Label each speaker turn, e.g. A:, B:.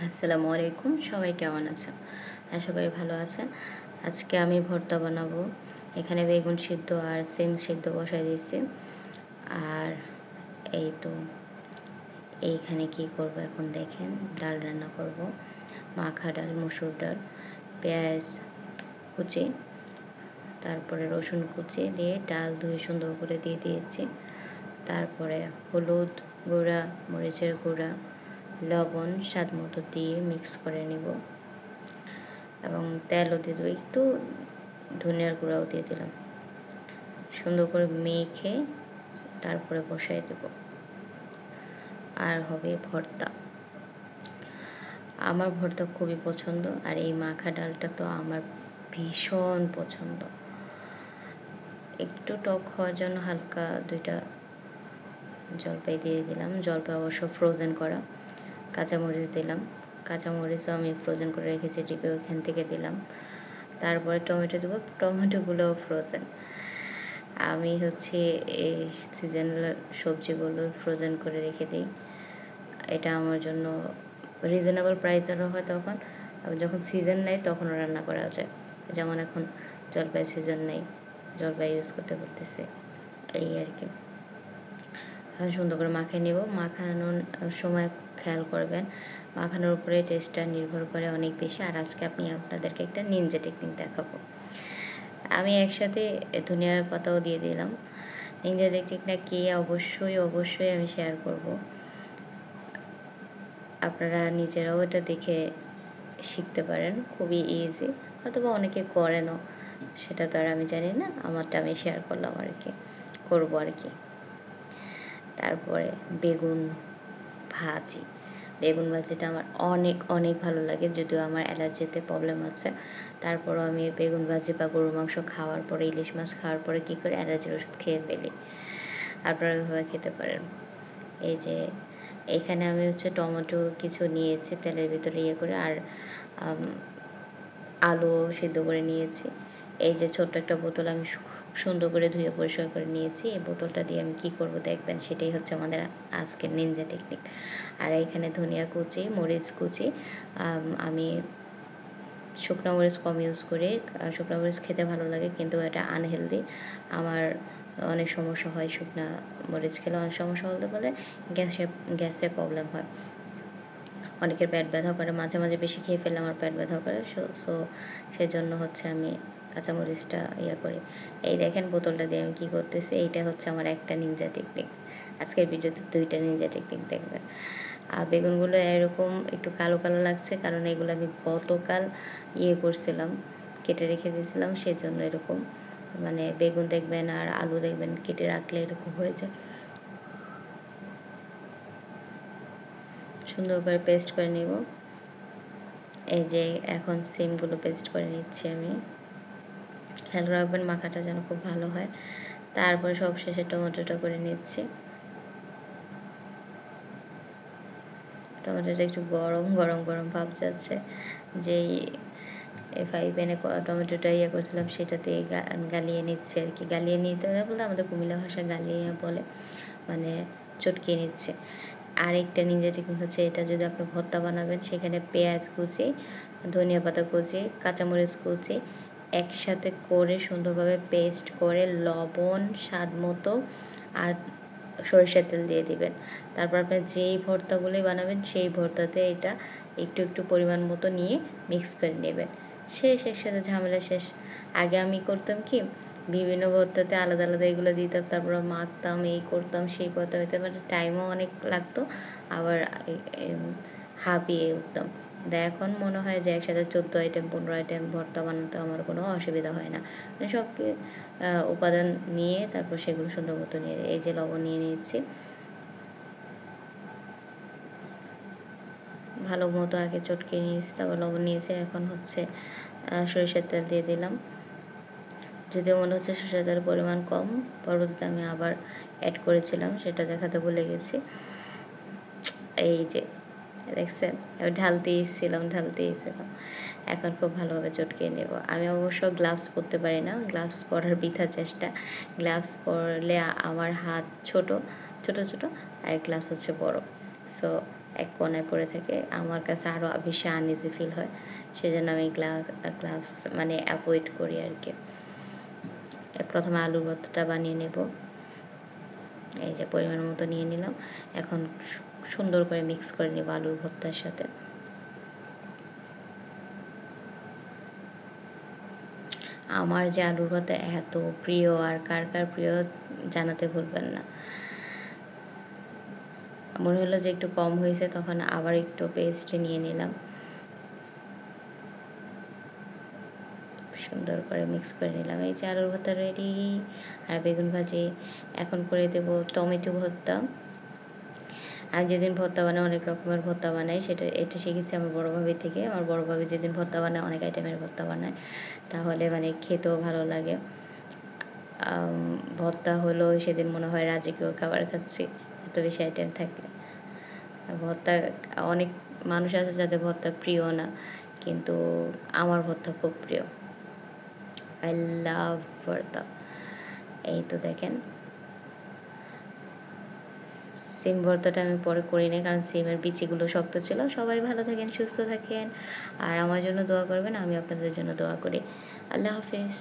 A: আসসালামু আলাইকুম, সবাই কেমন আছেন? আশা করি ভালো আছেন। আজকে আমি ভর্তা বানাবো। এখানে বেগুন সিদ্ধ আর সিম সিদ্ধ বসাই দিয়েছি। আর এই তো এইখানে কি করব এখন দেখেন, ডাল রান্না করব, মাখা ডাল, মসুর ডাল, পেঁয়াজ কুচি, তারপরে রসুন কুচি দিয়ে ডাল ধুয়ে সুন্দর করে দিয়ে দিয়েছি। তারপরে হলুদ গুঁড়া, মরিচের গুঁড়া, লবণ স্বাদ মতো দিয়ে মিক্স করে নেব এবং তেলও দিয়ে দেবো, একটু ধনিয়ার গুঁড়াও দিয়ে দিলাম। সুন্দর করে মেখে তারপরে বসাই দেব। আর হবে ভর্তা। আমার ভর্তা খুবই পছন্দ, আর এই মাখা ডালটা তো আমার ভীষণ পছন্দ। একটু টক হওয়ার জন্য হালকা 2টা জলপাই দিয়ে দিলাম। জলপাই অবশ্য ফ্রোজেন করা। কাঁচামরিচ দিলাম, কাঁচামরিচও আমি ফ্রোজেন করে রেখেছি ডিপে, ওইখান থেকে দিলাম। তারপরে টমেটো দেবো, টমেটোগুলোও ফ্রোজেন। আমি হচ্ছে এই সিজনাল সবজিগুলো ফ্রোজেন করে রেখে দিই। এটা আমার জন্য রিজনেবল প্রাইসেরও হয় তখন। আবার যখন সিজন নেই তখনও রান্না করা যায়। যেমন এখন জলপাই সিজন নেই, জলপাই ইউজ করতে পারতেছি, এই আর কি। সুন্দর করে মাখিয়ে নেব। মাখানোর সময় খেয়াল করবেন, মাখানোর উপরে টেস্টটা নির্ভর করে অনেক বেশি। আর আজকে আপনাদেরকে একটা নিনজা টেকনিক দেখাবো। আমি একসাথে ধনিয়া পাতাও দিয়ে দিলাম। নিনজা টেকনিকটা কি অবশ্যই আমি শেয়ার করব। আপনারা নিজেরাও এটা দেখে শিখতে পারেন, খুবই ইজি। অথবা অনেকে করেনও, সেটা তো আর আমি জানি না, আমারটা আমি শেয়ার করলাম আর কি, করবো আর কি। তারপরে বেগুন ভাজি। বেগুন ভাজিটা আমার অনেক অনেক ভালো লাগে, যদিও আমার অ্যালার্জিতে প্রবলেম আছে। তারপরও আমি বেগুন ভাজি বা গরুর মাংস খাওয়ার পরে, ইলিশ মাছ খাওয়ার পরে কী করে অ্যালার্জির ওষুধ খেয়ে ফেলি। আপনারা এভাবে খেতে পারেন। এই যে এখানে আমি হচ্ছে টমেটো কিছু নিয়েছি তেলের ভিতরে করে, আর আলু সিদ্ধ করে নিয়েছি। এই যে ছোট্ট একটা বোতল আমি সুন্দর করে ধুয়ে পরিষ্কার করে নিয়েছি। এই বোতলটা দিয়ে আমি কী করব দেখবেন, সেটাই হচ্ছে আমাদের আজকের নিনজা টেকনিক। আর এখানে ধনিয়া কুচি, মরিচ কুচি, আমি শুকনো মরিচ কম ইউজ করি। শুকনো মরিচ খেতে ভালো লাগে, কিন্তু এটা আনহেলদি। আমার অনেক সমস্যা হয়, শুকনো মরিচ খেলে অনেক সমস্যা হতে বলে গ্যাসের প্রবলেম হয়। অনেকের পেট ব্যথা করে, মাঝে মাঝে বেশি খেয়ে ফেললে আমার পেট ব্যথা করে। সো সেজন্য হচ্ছে আমি কাঁচামরিচটা করি। এই দেখেন বোতলটা দিয়ে আমি কী করতেছি। এইটা হচ্ছে আমার একটা নিনজা টেকনিক। আজকের ভিডিওতে 2টা নিনজা টেকনিক দেখবেন। আর বেগুনগুলো এরকম একটু কালো কালো লাগছে, কারণ এগুলো আমি গতকাল করছিলাম, কেটে রেখে দিয়েছিলাম, সেজন্য এরকম। মানে বেগুন দেখবেন আর আলু দেখবেন কেটে রাখলে এরকম হয়ে যায়। সুন্দর করে পেস্ট করে নেব। এই যে এখন সিমগুলো পেস্ট করে নিচ্ছি আমি। খেয়াল রাখবেন মাখাটা যেন খুব ভালো হয়। তারপরে সবশেষে টমেটোটা করে নিচ্ছি। টমেটোটা একটু গরম গরম গরম ভাব যাচ্ছে। যেই ফ্রাই প্যানে টমেটোটা করছিলাম সেটাতে গালিয়ে নিচ্ছে আর কি। গালিয়ে নিতে বলতে আমাদের কুমিল্লা ভাষায় গালিয়ে বলে, মানে চটকিয়ে নিচ্ছে। আরেকটা নিনজা টেকনিক হচ্ছে, এটা যদি আপনি ভর্তা বানাবেন, সেখানে পেঁয়াজ কুচি, ধনিয়া পাতা কুচি, কাঁচামরিচ কুচি একসাথে করে সুন্দরভাবে পেস্ট করে লবণ স্বাদ মতো আর সরিষার তেল দিয়ে দিবেন। তারপর আপনি যেই ভর্তাগুলোই বানাবেন সেই ভর্তাতে এটা একটু একটু পরিমাণ মতো নিয়ে মিক্স করে নেবেন। শেষ, একসাথে ঝামেলা শেষ। আগে আমি করতাম কি, বিভিন্ন ভর্তাতে আলাদা আলাদা এগুলো দিতাম, তারপরে মাখতাম, এই করতাম সেই করতাম, এতে আমার টাইমও অনেক লাগতো, আবার হাঁপিয়ে উঠতাম। এখন মনে হয় যে একসাথে 14 আইটেম 15 আইটেম ভর্তা বানাতে আমার কোনো অসুবিধা হয় না। মানে সব উপাদান নিয়ে তারপর সেগুলো সুন্দর মতো নিয়ে, এই যে লবণ নিয়ে নিচ্ছি ভালো মতো, আগে চটকে নিয়েছি, তারপর লবণ নিয়েছি। এখন হচ্ছে সরিষার তেল দিয়ে দিলাম। যদিও মনে হচ্ছে সরিষার তেলের পরিমাণ কম, পরবর্তীতে আমি আবার অ্যাড করেছিলাম, সেটা দেখাতে ভুলে গেছি। এই যে দেখছেন, ঢালতেই ছিলাম। এখন খুব ভালোভাবে চটকিয়ে নেব। আমি অবশ্য গ্লাভস পরতে পারি না, গ্লাভস পরার বৃথা চেষ্টা। গ্লাভস পরলে আমার হাত ছোট ছোট ছোট, আর গ্লাভস হচ্ছে বড়। সো এক কোণায় পড়ে থাকে, আমার কাছে আরও বেশি আনইজি ফিল হয়, সেজন্য আমি গ্লাভস মানে অ্যাভয়েড করি আর কি। প্রথমে আলুর ভর্তাটা বানিয়ে নেব। এই যে পরিমাণ মতো নিয়ে নিলাম, এখন সুন্দর করে মিক্স করে নেব আলুর ভর্তার সাথে। আমার যে আলুর ভর্তা এত প্রিয়, আর কার কার প্রিয় জানাতে ভুলবেন না। মনে হলো যে একটু কম হয়েছে, তখন আবার একটু পেস্ট নিয়ে নিলাম, সুন্দর করে মিক্স করে নিলাম। এই যে আলুর ভর্তা রেডি। আর বেগুন ভাজি এখন করে দেব টমেটো ভর্তা। আমি যেদিন ভর্তা বানাই, অনেক রকমের ভর্তা বানাই, এটা শিখেছি আমার বড়ো ভাবির থেকে। আমার বড়ো ভাবি যেদিন ভর্তা বানায় অনেক আইটেমের ভর্তা বানায়, তাহলে মানে খেতেও ভালো লাগে। ভর্তা হলো সেদিন মনে হয় রাজকীয় খাবার খাচ্ছি, এত বেশি আইটেম থাকলে। ভর্তা অনেক মানুষ আছে যাদের ভর্তা প্রিয় না, কিন্তু আমার ভর্তা খুব প্রিয়। আই লাভ ভর্তা। এই তো দেখেন, সিম ভর্তাটা আমি পরে করি না, কারণ সিমের বিচিগুলো শক্ত ছিল। সবাই ভালো থাকেন, সুস্থ থাকেন, আর আমার জন্য দোয়া করবেন, আমি আপনাদের জন্য দোয়া করি। আল্লাহ হাফেজ।